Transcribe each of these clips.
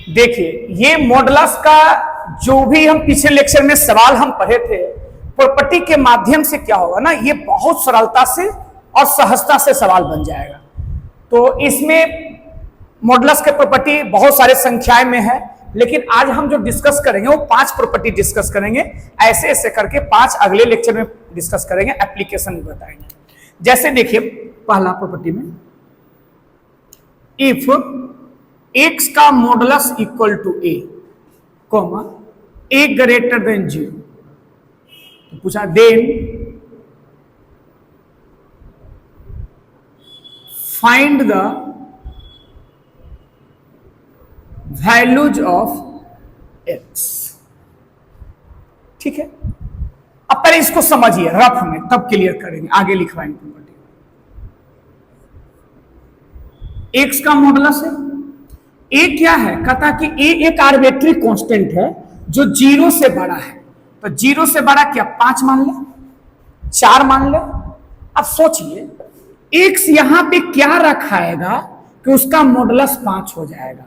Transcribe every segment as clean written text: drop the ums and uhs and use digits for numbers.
देखिए, ये मॉडुलस का जो भी हम पिछले लेक्चर में सवाल हम पढ़े थे, प्रॉपर्टी के माध्यम से क्या होगा ना, ये बहुत सरलता से और सहजता से सवाल बन जाएगा। तो इसमें मॉडुलस के प्रॉपर्टी बहुत सारे संख्याएं में है, लेकिन आज हम जो डिस्कस करेंगे वो 5 प्रॉपर्टी डिस्कस करेंगे। ऐसे ऐसे करके 5 अगले लेक्चर में डिस्कस करेंगे, एप्लीकेशन भी बताएंगे। जैसे देखिए, पहला प्रॉपर्टी में इफ x का modulus equal to a, comma a greater than 0, तो पूछा then find the values of x। ठीक है, अब पहले इसको समझिए रफ में, तब क्लियर करेंगे, आगे लिखवाएंगे प्रॉपर्टी। x का मॉडुलस है, a क्या है, कहता कि a एक आर्बिट्री कांस्टेंट है जो 0 से बड़ा है। तो 0 से बड़ा क्या, 5 मान ले, 4 मान ले। अब सोचिए x यहां पे क्या रखाएगा कि उसका मॉडुलस 5 हो जाएगा।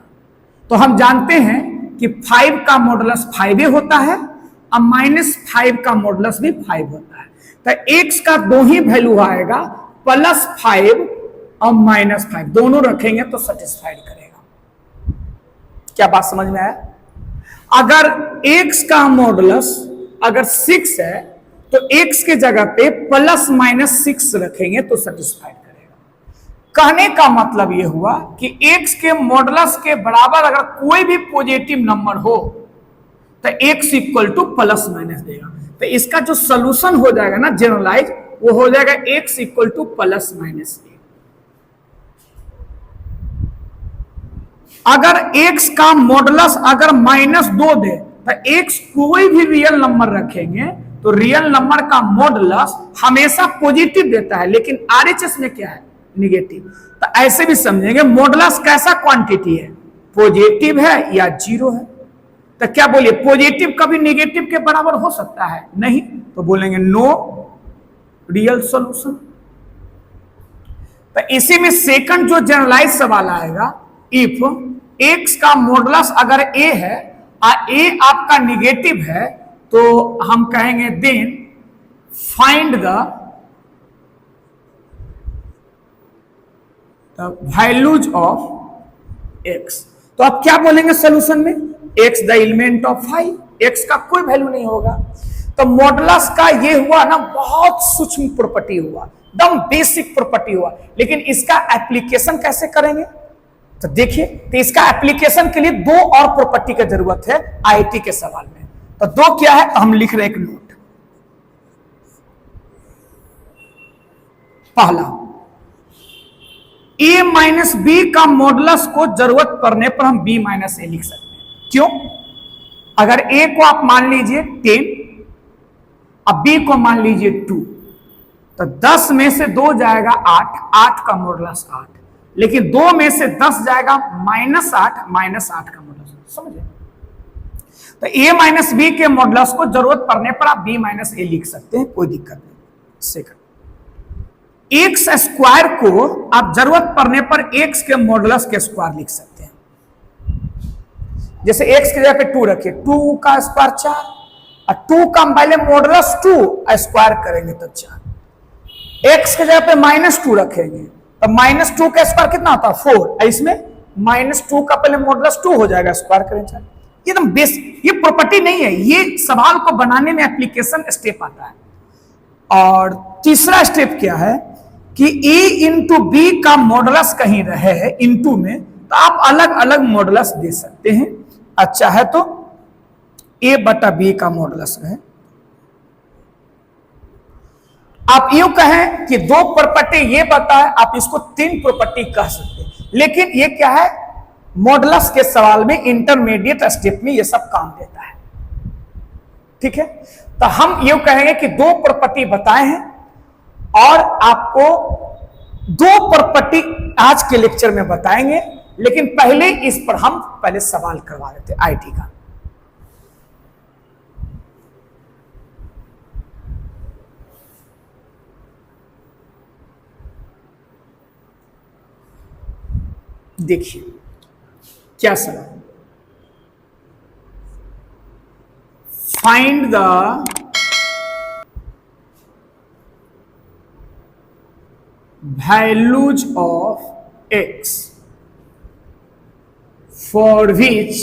तो हम जानते हैं कि 5 का मॉडुलस 5 होता है और -5 का मॉडुलस भी 5 होता है। तो x का दो ही वैल्यू आएगा, +5 और -5, दोनों रखेंगे तो सेटिस्फाइड करेगा। क्या बात समझ में आया? अगर x का मॉडुलस अगर 6 है तो x के जगह पे ±6 रखेंगे तो सेटिस्फाइड करेगा। कहने का मतलब यह हुआ कि x के मॉडुलस के बराबर अगर कोई भी पॉजिटिव नंबर हो तो x इक्वल टू +- देगा। तो इसका जो सोल्यूशन हो जाएगा ना जनरलाइज, वो हो जाएगा x इक्वल टू +-a। अगर x का मॉडुलस अगर -2 दे तो x कोई भी रियल नंबर रखेंगे तो रियल नंबर का मॉडुलस हमेशा पॉजिटिव देता है, लेकिन आरएचएस में क्या है, निगेटिव। तो ऐसे भी समझेंगे मॉडुलस कैसा क्वांटिटी है, पॉजिटिव है या 0 है। तो क्या बोलिए, पॉजिटिव कभी निगेटिव के बराबर हो सकता है? नहीं, तो बोलेंगे नो रियल सॉल्यूशन। तो इसी में सेकंड जो जनरलाइज सवाल आएगा, इफ x का मॉडुलस अगर a है और a आपका निगेटिव है, तो हम कहेंगे then find the values of x। तो आप क्या बोलेंगे सोल्यूशन में, x the element of 5, x का कोई वैल्यू नहीं होगा। तो मॉडुलस का ये हुआ ना, बहुत सूक्ष्म प्रॉपर्टी हुआ, एकदम बेसिक प्रॉपर्टी हुआ, लेकिन इसका एप्लीकेशन कैसे करेंगे तो देखिए। तो इसका एप्लीकेशन के लिए 2 और प्रॉपर्टी की जरूरत है आईटी के सवाल में। तो 2 क्या है, तो हम लिख रहे हैं एक नोट। पहला, a - b का मॉडुलस को जरूरत पड़ने पर हम b - a लिख सकते हैं। क्यों? अगर a को आप मान लीजिए 10 और b को मान लीजिए 2, तो 10 में से 2 जाएगा 8, 8 का मॉडुलस 8, लेकिन 2 में से 10 जाएगा -8, -8 का मॉडुलस। समझे? तो a - b के मॉडुलस को जरूरत पड़ने पर आप b - a लिख सकते हैं, कोई दिक्कत नहीं। सेकंड, x स्क्वायर को आप जरूरत पड़ने पर x के मॉडुलस के स्क्वायर लिख सकते हैं। जैसे x की जगह पे 2 रखिए, 2 का स्क्वायर 4, और 2 का पहले मॉडुलस 2 स्क्वायर करेंगे तो 4। x की जगह पे -2 रखेंगे तो -2 का स्क्वायर कितना होता है, 4। इसमें -2 का पहले मॉडुलस 2 हो जाएगा, स्क्वायर करें 4। एकदम बेसिक, ये प्रॉपर्टी नहीं है, ये सवाल को बनाने में एप्लीकेशन स्टेप आता है। और तीसरा स्टेप क्या है कि a इंटू बी का मॉडुलस कहीं रहे इंटू में, तो आप अलग अलग मॉडुलस दे सकते हैं। अच्छा है तो a बटा b का मॉडुलस रहे। आप यूं कहें कि 2 प्रॉपर्टी ये बताए, आप इसको 3 प्रॉपर्टी कह सकते हैं, लेकिन ये क्या है, मॉडुलस के सवाल में इंटरमीडिएट स्टेप में ये सब काम देता है। ठीक है, तो हम यूं कहेंगे कि 2 प्रॉपर्टी बताए हैं और आपको 2 प्रॉपर्टी आज के लेक्चर में बताएंगे, लेकिन पहले इस पर हम पहले सवाल करवा देते आईटी का। देखिए क्या सवाल, find the values of X for विच,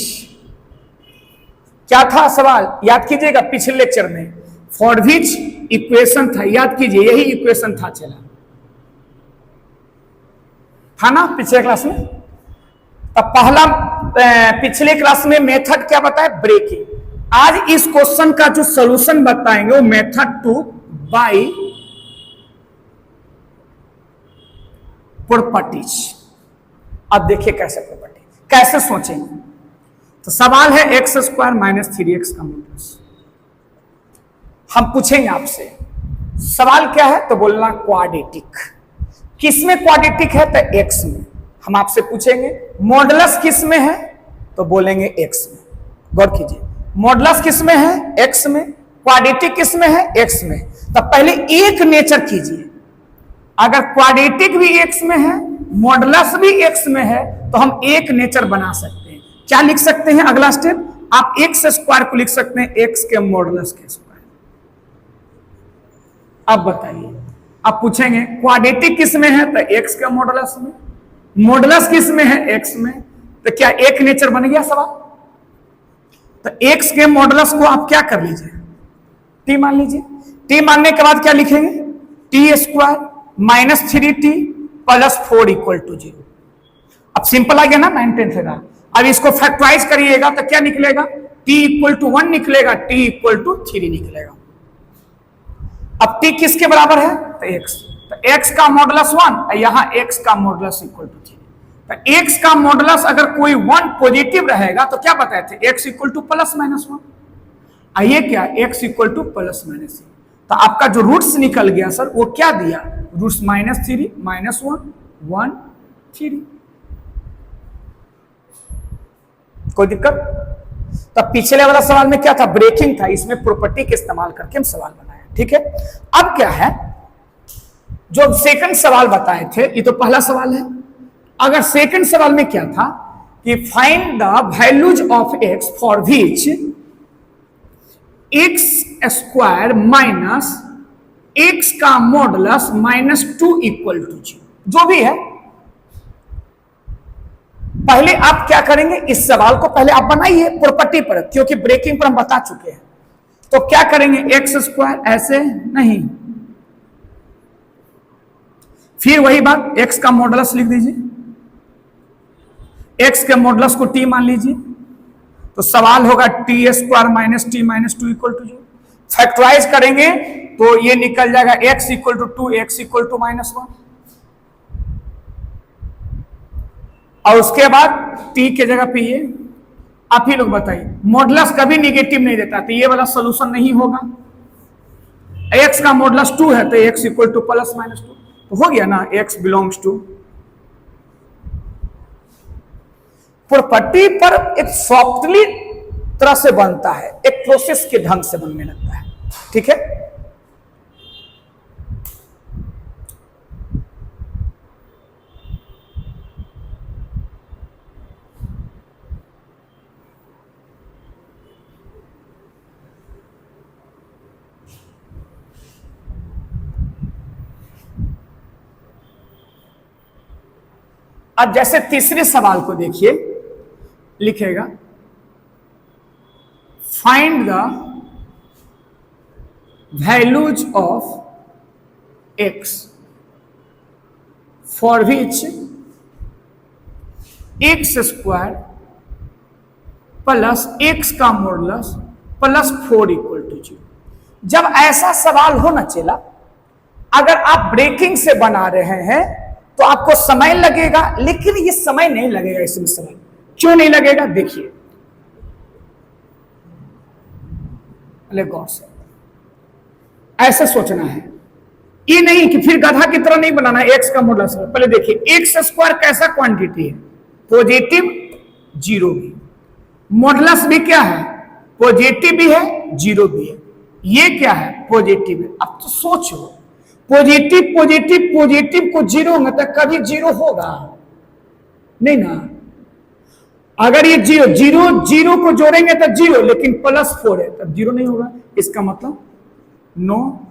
क्या था सवाल याद कीजिएगा पिछले लेक्चर में, फॉर विच इक्वेशन था, याद कीजिए यही इक्वेशन था, चला था ना पिछले क्लास में। तब पहला पिछले क्लास में मेथड क्या बताया, ब्रेकिंग। आज इस क्वेश्चन का जो सॉल्यूशन बताएंगे वो मेथड 2 बाय प्रॉपर्टीज। अब देखिए कैसे प्रॉपर्टी, कैसे सोचेंगे। तो सवाल है एक्स स्क्वायर माइनस 3x का मॉडुलस। हम पूछेंगे आपसे सवाल क्या है, तो बोलना क्वाड्रेटिक। किसमें क्वाड्रेटिक है, तो x में। हम आपसे पूछेंगे मॉडुलस किस में है, तो बोलेंगे x में। गौर कीजिए, मॉडुलस किस में है, x में, क्वाड्रेटिक किस में है, x में। तो पहले एक नेचर कीजिए, अगर क्वाड्रेटिक भी x में है, मॉडुलस भी x में है, तो हम एक नेचर बना सकते हैं। क्या लिख सकते हैं अगला स्टेप, आप एक्स स्क्वायर को लिख सकते हैं x के मॉडुलस के स्क्वायर। अब बताइए, अब पूछेंगे क्वाड्रेटिक किस में है, तो x के मॉडुलस में, मॉडुलस किस में है, x में। तो क्या एक नेचर बन गया सवाल। तो x के मॉडुलस को आप क्या कर लीजिए, t मान लीजिए। t मानने के बाद क्या लिखेंगे, t square minus 3t plus 4 equal to 0। अब सिंपल आ गया ना, 9 10 फिर। अब इसको फैक्टराइज करिएगा तो क्या निकलेगा, t इक्वल टू 1 निकलेगा, t इक्वल टू 3 निकलेगा। अब t किसके बराबर है, तो x। तो x का मॉडुलस 1, यहां x का मॉडुलस इक्वल टू 3। तो x का मॉडुलस अगर कोई 1 पॉजिटिव रहेगा तो क्या बताए थे, x equal two plus minus 1। आइए क्या, x equal two plus minus 3। तो आपका जो रूट्स निकल गया सर, वो क्या दिया, रूट्स -3 -1 1 3। कोई दिक्कत। तो पिछले वाला सवाल में क्या था, ब्रेकिंग था, इसमें प्रॉपर्टी के इस्तेमाल करके हम सवाल बनाए। ठीक है, अब क्या है, जो सेकंड सवाल बताए थे, ये तो पहला सवाल है। अगर सेकंड सवाल में क्या था कि find the values of X for which x square minus x का मॉडुलस -2 इक्वल टू 0, जो भी है। पहले आप क्या करेंगे, इस सवाल को पहले आप बनाइए प्रॉपर्टी पर, क्योंकि ब्रेकिंग पर हम बता चुके हैं। तो क्या करेंगे, एक्स स्क्वायर ऐसे नहीं, फिर वही बात, एक्स का मॉडुलस लिख दीजिए, एक्स के मॉडुलस को t मान लीजिए। तो सवाल होगा T square minus T minus 2 equal to 0। Factorise करेंगे तो ये निकल जाएगा x equal to 2, x equal to -1। और उसके बाद t के जगह पे ये, आप ही लोग बताइए, मॉडुलस कभी निगेटिव नहीं देता, तो ये वाला सोल्यूशन नहीं होगा। x का मॉडुलस 2 है तो x equal two plus minus 2, तो हो गया ना, x बिलोंग्स टू। प्रॉपर्टी पर एक सॉफ्टली तरह से बनता है, एक प्रोसेस के ढंग से बनने लगता है। ठीक है, अब जैसे तीसरे सवाल को देखिए, लिखेगा find the values of X for which x square plus x का मॉडुलस प्लस 4 इक्वल टू 0। जब ऐसा सवाल हो ना चला, अगर आप ब्रेकिंग से बना रहे हैं तो आपको समय लगेगा, लेकिन ये समय नहीं लगेगा इसमें। समय क्यों नहीं लगेगा, देखिए गौर से ऐसे सोचना है, ये नहीं कि फिर गधा की तरह नहीं बनाना एक्स का मॉडुलस। पहले देखिए एक्स स्क्वायर कैसा क्वांटिटी है, पॉजिटिव 0 भी, मॉडुलस भी क्या है, पॉजिटिव भी है 0 भी है, ये क्या है, पॉजिटिव है। अब तो सोचो, पॉजिटिव पॉजिटिव पॉजिटिव को 0 में तो कभी 0 होगा नहीं ना। अगर ये जीरो जीरो जीरो को जोड़ेंगे तो जीरो, लेकिन +4 है तब जीरो नहीं होगा, इसका मतलब नो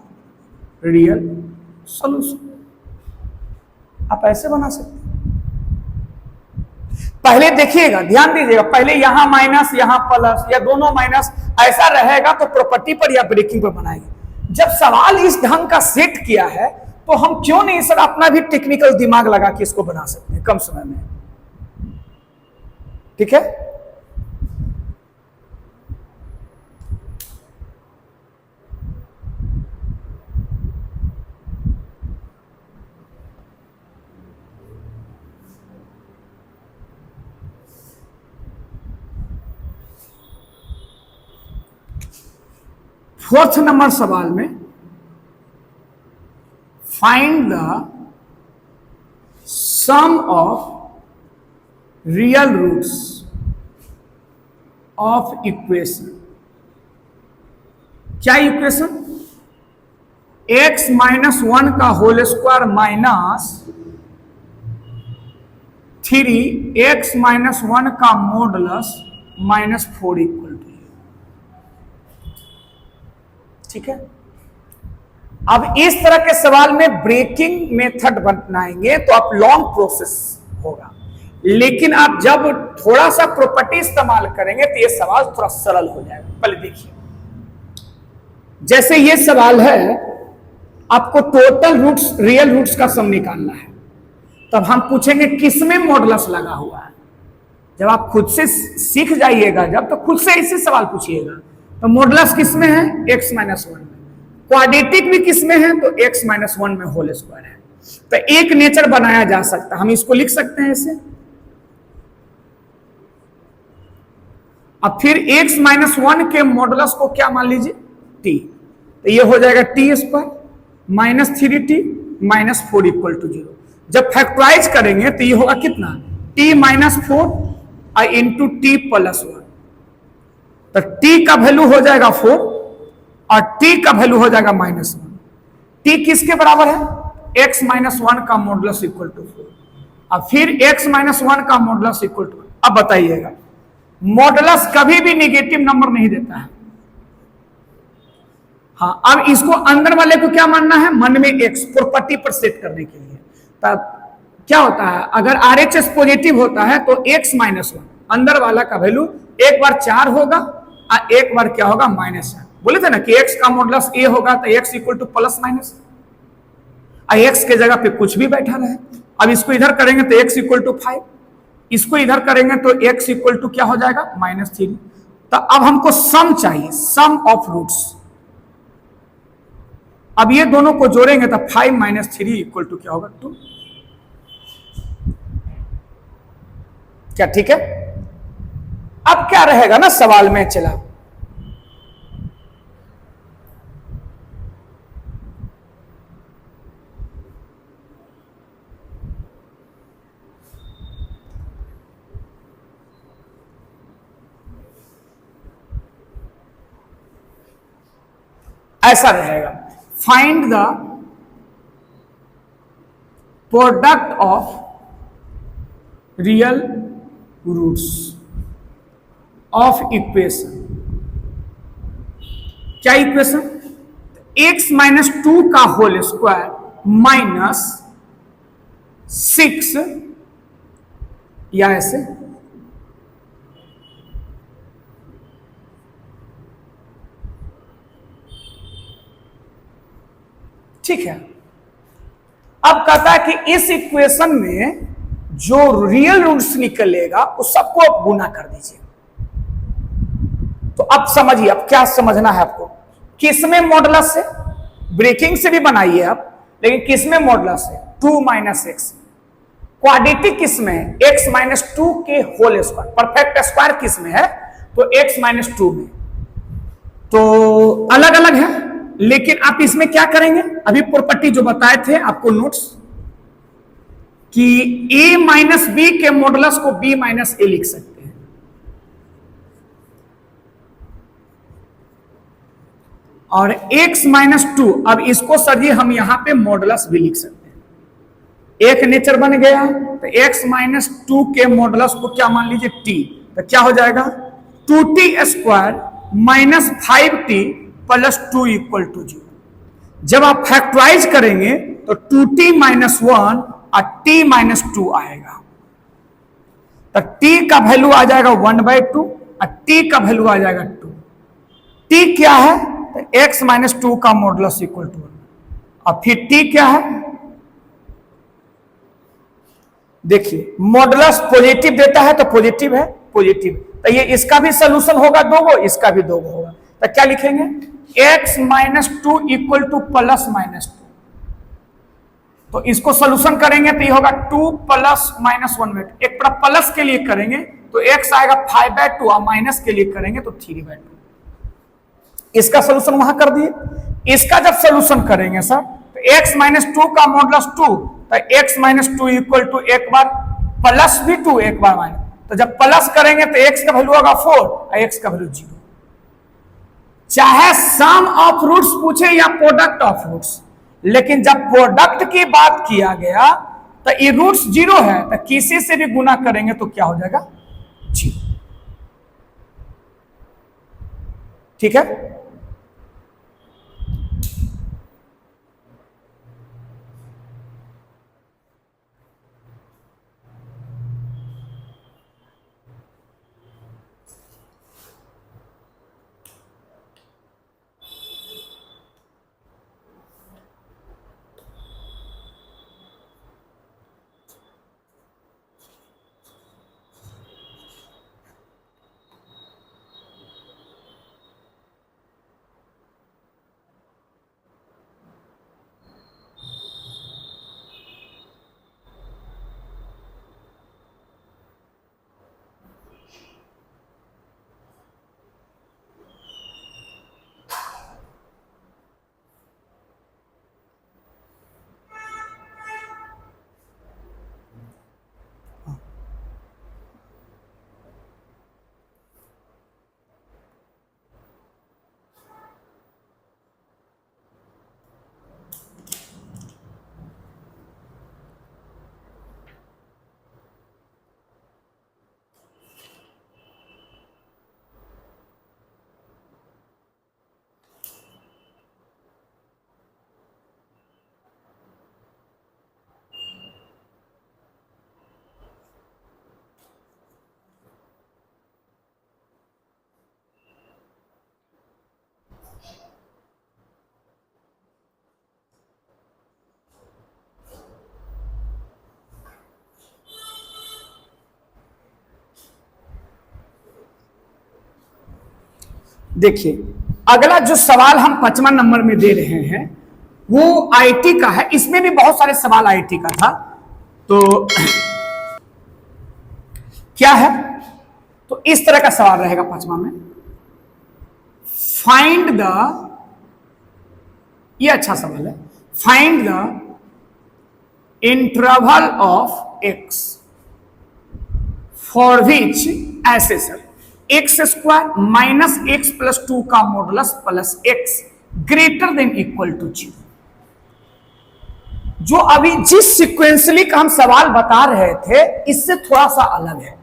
रियल सॉल्यूशन। आप ऐसे बना सकते हैं। पहले देखिएगा, ध्यान दीजिएगा, पहले यहां माइनस यहां प्लस या दोनों माइनस ऐसा रहेगा तो प्रॉपर्टी पर या ब्रेकिंग पर बनाएंगे। जब सवाल इस ढंग का सेट किया है तो हम क्यों नहीं सर अपना भी टेक्निकल दिमाग लगा के इसको बना सकते हैं कम समय में। ठीक है, फोर्थ नंबर सवाल में find the sum of real roots of equation. क्या इक्वेशन? x-1 का होल स्क्वायर माइनस 3x-1 का मॉडुलस -4 इक्वल टू। ठीक है, अब इस तरह के सवाल में ब्रेकिंग मेथड बनाएंगे तो आप लॉन्ग प्रोसेस होगा, लेकिन आप जब थोड़ा सा प्रॉपर्टी इस्तेमाल करेंगे तो ये सवाल थोड़ा सरल हो जाएगा। पहले देखिए, जैसे ये सवाल है, आपको टोटल रूट्स रियल रूट्स का सम निकालना है, तब हम पूछेंगे किसमें मॉडुलस लगा हुआ है। जब आप खुद से सीख जाइएगा जब, तो खुद से ऐसे सवाल पूछिएगा। तो मॉडुलस किसमें है? x-1 में। क्वाड्रेटिक भी किसमें है? तो x-1 में होल स्क्वायर है। तो एक नेचर बनाया जा सकता है, हम इसको लिख सकते हैं ऐसे। अब फिर x-1 के मॉडुलस को क्या मान लीजिए? t। तो ये हो जाएगा t square -3t -4 equal to 0। जब फैक्टराइज करेंगे तो ये होगा कितना? t -4 into t +1। तो t का वैल्यू हो जाएगा 4 और t का वैल्यू हो जाएगा -1। t किसके बराबर है? x-1 का मॉडुलस इक्वल टू 4। अब फिर x-1 का मॉडुलस इक्वल टू। अब बताइएगा, मॉडुलस कभी भी नेगेटिव नंबर नहीं देता है। हाँ, अब इसको अंदर वाले को क्या मानना है? मन में x प्रॉपर्टी पर सेट करने के लिए। तब क्या होता है, अगर RHS पॉजिटिव होता है तो x-1 अंदर वाला का वैल्यू एक बार 4 होगा और एक बार क्या होगा? -4। बोले थे ना कि x का मॉडुलस a होगा तो x इक्वल टू +-, x के जगह पे कुछ भी बैठा रहे। अब इसको इधर करेंगे तो x इक्वल टू 5, इसको इधर करेंगे तो x इक्वल टू क्या हो जाएगा? -3। तो अब हमको सम चाहिए, सम ऑफ रूट्स। अब ये दोनों को जोड़ेंगे तो 5 - 3 इक्वल टू क्या होगा? 2। क्या ठीक है? अब क्या रहेगा ना सवाल में, चला ऐसा रहेगा, find the product of real roots of equation. क्या इक्वेशन? x-2 का होल स्क्वायर -6 या ऐसे ठीक है। अब कहता है कि इस इक्वेशन में जो रियल रूट्स निकलेगा उस सबको आप गुना कर दीजिए। तो अब समझिए, अब क्या समझना है आपको? किसमें मॉडुलस से? ब्रेकिंग से भी बनाइए आप, लेकिन किसमें मॉडुलस है? 2 - x। क्वाड्रेटिक किसमें? x-2 के होल स्क्वायर। परफेक्ट स्क्वायर किसमें है? तो x-2 में। तो अलग अलग है, लेकिन आप इसमें क्या करेंगे? अभी प्रॉपर्टी जो बताए थे आपको नोट्स, कि a - b के मॉडुलस को b - a लिख सकते हैं। और x-2, अब इसको सर जी हम यहां पे मॉडुलस भी लिख सकते हैं। एक नेचर बन गया, तो तो x माइनस टू के मॉडुलस को क्या मान लीजिए t, तो क्या हो जाएगा 2t² minus 5t plus 2 equal to 0। जब आप फैक्टराइज करेंगे तो 2t माइनस 1 और t माइनस 2 आएगा, तो t का वैल्यू आ जाएगा 1/2 और t का वैल्यू आ जाएगा 2। t क्या है, तो x माइनस 2 का मॉडुलस इक्वल टू 1, और फिर t क्या है, देखिए मॉडुलस पॉजिटिव देता है तो पॉजिटिव है, पॉजिटिव, तो ये इसका भी सोल्यूशन होगा 2 गो, इसका भी 2 गो होगा, तो क्या लिखेंगे x minus 2 equal two plus minus 2। तो इसको सोल्यूशन करेंगे तो ये होगा 2 प्लस माइनस 1/2। एक तरफ प्लस के लिए करेंगे तो x आएगा 5/2 और माइनस के लिए करेंगे तो 3/2। इसका सोल्यूशन वहां कर दिए। इसका जब सोल्यूशन करेंगे सर तो x माइनस 2 का मॉडुलस 2, तो x माइनस 2 इक्वल टू एक बार प्लस भी 2 एक बार माइनस, तो जब प्लस करेंगे तो x का वैल्यू होगा 4 और x का वैल्यू 0। चाहे सम ऑफ रूट्स पूछे या प्रोडक्ट ऑफ रूट्स, लेकिन जब प्रोडक्ट की बात किया गया तो ये रूट्स 0 है, तो किसी से भी गुना करेंगे तो क्या हो जाएगा 0। ठीक है, देखिए अगला जो सवाल हम 5वां नंबर में दे रहे हैं वो आईटी का है। इसमें भी बहुत सारे सवाल आईटी का था, तो क्या है, तो इस तरह का सवाल रहेगा 5वां में, फाइंड द, ये अच्छा सवाल है, find the interval of X for which ऐसे सर x² माइनस एक्स प्लस 2 का modulus plus X greater than equal to 0। जो अभी जिस सिक्वेंसली का हम सवाल बता रहे थे इससे थोड़ा सा अलग है,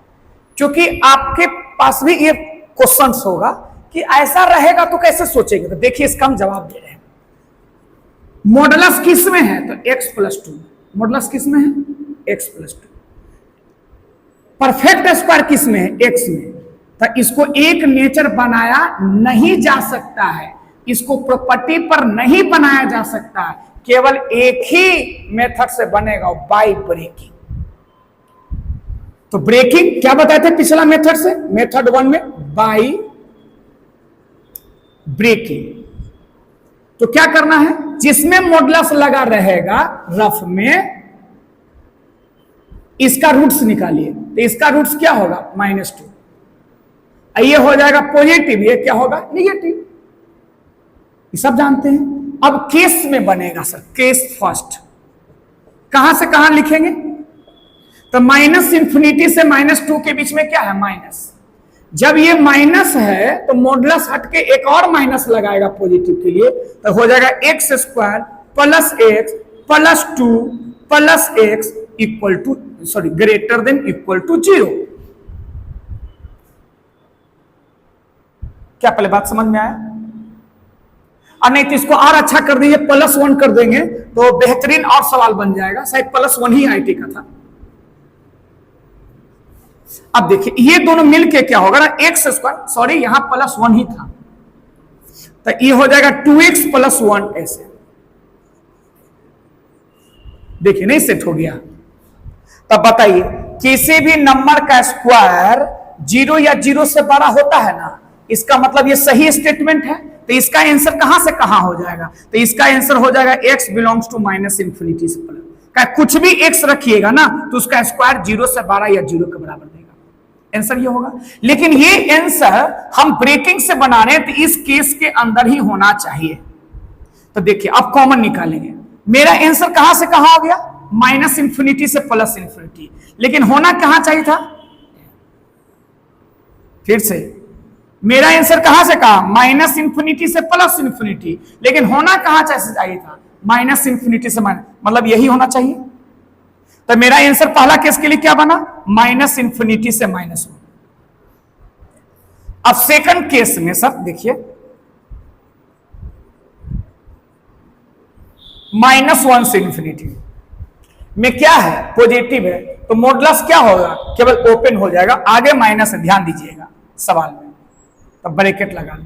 क्योंकि आपके पास भी ये क्वेश्चंस होगा कि ऐसा रहेगा तो कैसे सोचेंगे। तो देखिए इसका हम जवाब दे रहे हैं। मॉडुलस किस में है, तो x प्लस 2। मॉडुलस किस में है, x प्लस 2। परफेक्ट स्क्वायर किस में है, x में। तो इसको एक नेचर बनाया नहीं जा सकता है, इसको प्रॉपर्टी पर नहीं बनाया जा सकता है, केवल एक ही मेथड से बनेगा, बाय ब्रेकिंग। तो ब्रेकिंग क्या बताए थे पिछला मेथड से, मेथड 1 में बाय ब्रेकिंग। तो क्या करना है, जिसमें मॉडुलस लगा रहेगा रफ में इसका रूट्स निकालिए। तो इसका रूट्स क्या होगा, -2। ये हो जाएगा पॉजिटिव, ये क्या होगा निगेटिव, ये सब जानते हैं। अब केस में बनेगा सर, केस फर्स्ट कहां से कहां लिखेंगे, तो -∞ से -2 के बीच में क्या है, माइनस। जब ये माइनस है तो मॉडुलस हटके एक और माइनस लगाएगा पॉजिटिव के लिए, तो हो जाएगा x² plus x plus 2 plus x equal to greater than equal to 0। क्या पहले बात समझ में आया? और नहीं तो इसको और अच्छा कर दीजिए, +1 कर देंगे तो बेहतरीन और सवाल बन जाएगा। शायद +1 ही आईटी का था। अब देखिए ये दोनों मिलके क्या होगा ना, x², सॉरी यहां +1 ही था, तो ये हो जाएगा 2x + 1 ऐसे। देखिए नहीं सेट हो गया। तब बताइए किसी भी नंबर का स्क्वायर 0 या 0 से बड़ा होता है ना, इसका मतलब ये सही स्टेटमेंट है। तो इसका आंसर कहां से कहां हो जाएगा? तो इसका आंसर हो जाएगा x बिलोंग्स टू -∞ से प्लस। क्या कुछ भी x रखिएगा ना तो उसका स्क्वायर 0 से बड़ा या 0 के बराबर देगा। आंसर ये होगा। लेकिन ये आंसर हम ब्रेकिंग से बना रहे हैं तो इस केस के अंदर ही होना चाहिए। तो देखिए अब कॉमन निकालेंगे। मेरा आंसर कहां से कहां हो गया? -∞ से +∞। लेकिन होना कहां चाहिए था? फिर से मेरा आंसर कहां से कहा? -∞ से +∞। लेकिन होना कहां चाहिए था? -∞ से मतलब यही होना चाहिए। तो मेरा आंसर पहला केस के लिए क्या बना? -∞ से -1। अब सेकंड केस में सर देखिए -1 से ∞ में क्या है? पॉजिटिव है, तो मॉडुलस क्या होगा? केवल ओपन हो जाएगा, आगे माइनस है, ध्यान दीजिएगा सवाल में। तब ब्रैकेट लगा लो।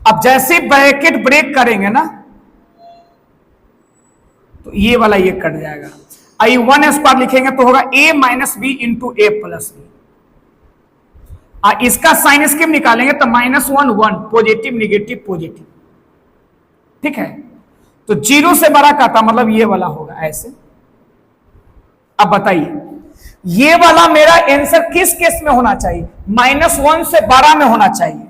अब जैसे ब्रैकेट ब्रेक करेंगे ना तो ये वाला ये कट जाएगा। I1² लिखेंगे तो होगा a - b × a + b। इसका साइन स्कीम निकालेंगे तो -1 1 पॉजिटिव नेगेटिव पॉजिटिव। ठीक है, तो 0 से बड़ा का था मतलब ये वाला होगा ऐसे। अब बताइए ये वाला मेरा आंसर किस केस में होना चाहिए? -1 से बड़ा में होना चाहिए।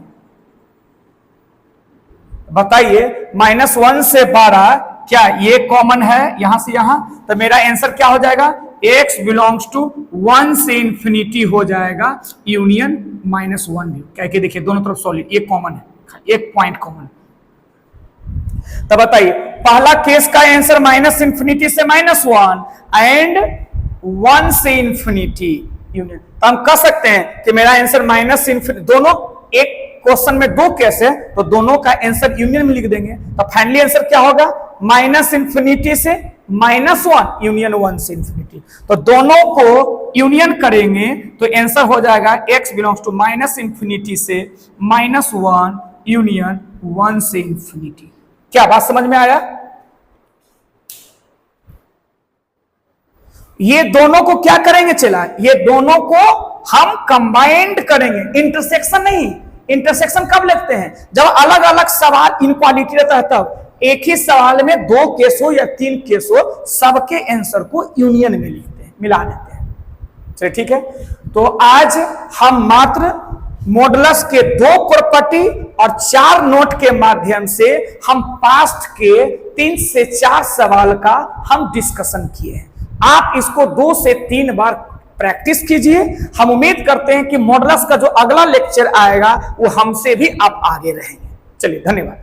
बताइए -1 से बड़ा, क्या ये कॉमन है यहां से यहां? तो मेरा आंसर क्या हो जाएगा? x बिलोंग्स टू 1 से ∞ हो जाएगा यूनियन -1 भी। क्या कि देखिए दोनों तरफ सॉलिड, ये कॉमन है, एक पॉइंट कॉमन। तो बताइए पहला केस का आंसर -∞ से -1 एंड 1 से ∞ यूनियन। तो हम कह सकते हैं कि मेरा आंसर -∞, दोनों एक क्वेश्चन में दो केस है तो दोनों का आंसर यूनियन में लिख देंगे। तो फाइनली आंसर क्या होगा? -∞ से -1 यूनियन 1 से ∞। तो दोनों को यूनियन करेंगे तो आंसर हो जाएगा x बिलोंग्स टू -∞ से -1 यूनियन 1 से ∞। क्या बात समझ में आया? ये दोनों को क्या करेंगे चला? ये दोनों को हम कंबाइंड करेंगे, इंटरसेक्शन नहीं। इंटरसेक्शन कब लिखते हैं? जब अलग अलग सवाल इनक्वालिटी रहता है, तब एक ही सवाल में 2 केस हो या 3 केस हो, सबके आंसर को यूनियन में लिखते हैं, मिला देते हैं। चलिए ठीक है। तो आज हम मात्र मॉडुलस के 2 प्रॉपर्टी और 4 नोट के माध्यम से हम पास्ट के 3 से 4 सवाल का हम डिस्कशन किए हैं। आप इसको 2 से 3 बार प्रैक्टिस कीजिए। हम उम्मीद करते हैं कि मॉडुलस का जो अगला लेक्चर आएगा वो हमसे भी आप आगे रहेंगे। चलिए धन्यवाद।